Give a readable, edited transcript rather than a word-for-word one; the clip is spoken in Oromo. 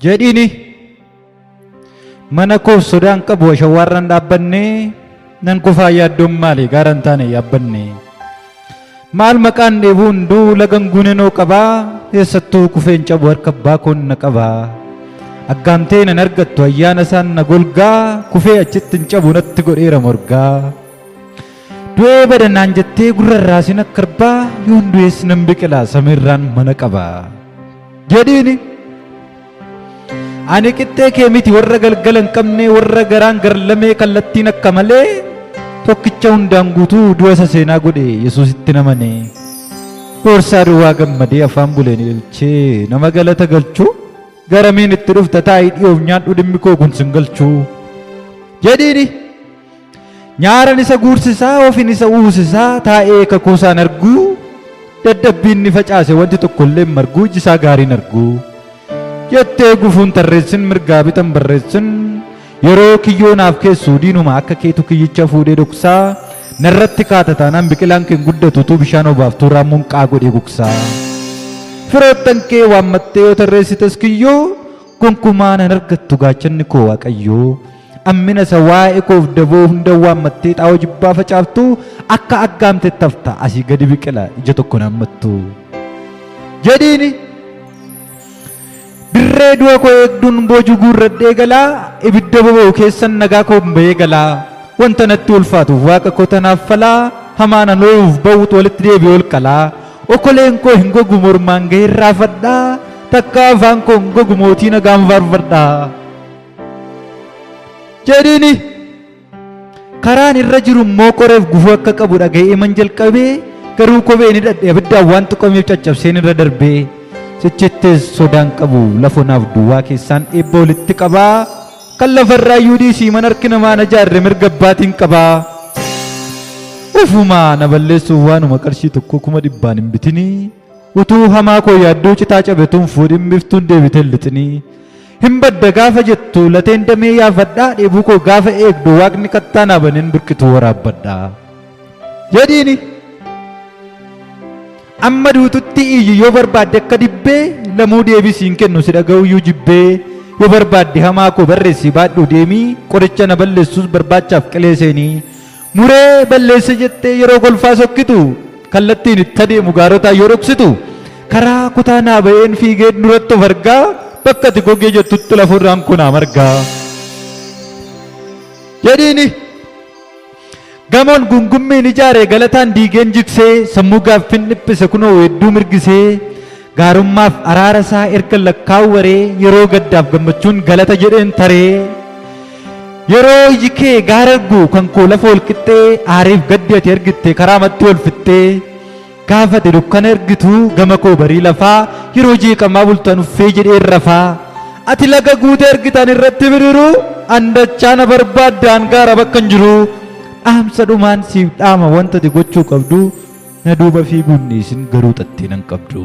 jedhini mana koo sodaan qabu shawarran dhaabbanne nan kufaa yaaddoon maali gaaran taane yaabbanne maal maqaan dheebuun duu lagan gunenoo qabaa eessattuu kufeen cabu harka abbaa koon na qabaa aggaamtee nan argattu ayyaana isaan na golgaa kufee achitti hin cabu natti godheera morgaa du'ee badannaan jettee gurrarraa sin akka arbaa yoon du'ees nan biqilaa samiirraan mana qabaa jedhiini ani qixxee kee miti warra galgala hin qabne warra garaan garlamee kallattiin akka malee tokkicha hundaan guutuu du'a isa seenaa godhe Yesuusitti namane gorsaa duwwaa gammadee afaan buleen ilchee nama galata galchuu garamiin itti dhufta taa'ii dhiyoof nyaadhu dhimmi koo kun sin galchuu jedhiini nyaaran isa guursisaa ofin isa uusisaa taa'ee kakuusaan arguu dadhabbiin ni facaase wanti tokkollee marguu jisaa gaariin arguu jettee gufuun tarreessin mirgaa bitan barreessin yeroo kiyyoonaaf keessuu diinuma akka keetu kiyyicha fuudhee dhoksaa narratti kaatataanaan biqilaan keen guddatutu bishaan obaaftuu raammuun qaa godhee gugsaa firoottan kee waammattee yoo tarreessitas kiyyoo gonkumaa nan argattu gaachanni koo waaqayyoo ammina isa waa'ee koof daboo hunda waammattee xaa'oo jibbaa facaaftu akka aggaamte tafta asii gadi biqila ija tokko nammattu jedhiini dirree du'a koo eegduun boojuu guurradhee galaa ibidda boba'u keessan nagaa koo bayee galaa wanta natti ulfaatuuf waaqa koo tanaaf falaa hamaan anoof ba'uut walitti deebi'ee ol qalaa okoleen koo hin gogu mormaan gahee raafadhaa takka afaan koo hin gogu mootii nagaan faarfadhaa jedhiini karaan irra jiru immoo qoreef gufuu akka qabu dhaga'ee man jalqabee garuu kopheen hidhadhe abiddaan waan tuqameef caccabseen irra darbee sichittees sodaan qabu lafonaaf duwwaa keessaan eebba walitti qabaa kan lafarraa yuudhiisii man harki namaa na jaarre mirga abbaatiin qabaa ufumaa na balleessuuf waanuma qarshii tokko 100 hin bitinii utuu hamaa koo yaadduu citaa cabetuun fuudhin biftuun deebitee lixinii hin badda gaafa jettu lateen damee yaafadhaa dheebuu koo gaafa eegdu waaqni kattaa naabaniin burqituu waraabbadhaa jedhiini amma duututti iyyi yoo barbaadde akka dibbee lamuu deebisiin kennu si dhaga'uyyuu jibbee yoo barbaadde hamaa koo barreessi baadhuu deemii qoricha na balleessuus barbaachaaf qileeseenii muree balleesse jettee yeroo golfaa sokkitu kallattiin itti adeemu gaarotaa yoo dhoksitu karaa kutaa naa ba'een fiigee duratti of argaa bakka ati gogee jettutti lafarraan kunaa margaa jedhiini gamoon gungummiin ijaare galataan diigeen jiksee sammuu gaaffin dhiphise kunoo hedduu mirgisee gaarummaaf araara isaa erga lakkaawwaree yeroo gaddaaf gammachuun galata jedheen taree yeroo iji kee gaara argu kan koo lafa ol qixxee aariif gaddi ati ergitte karaa matti ol fixxee gaafa ati dukkana ergitu gama koo barii lafaa yeroo jeeqamaa bultan uffee jedheen rafaa ati laga guutee ergitan irratti biriru andachaa na barbaaddaan gaara bakka hin jiru dhaamsa dhumaan siif dhaama wanta ati gochuu qabdu na duuba fiiguun dhiisin garuu xattee nan qabdu.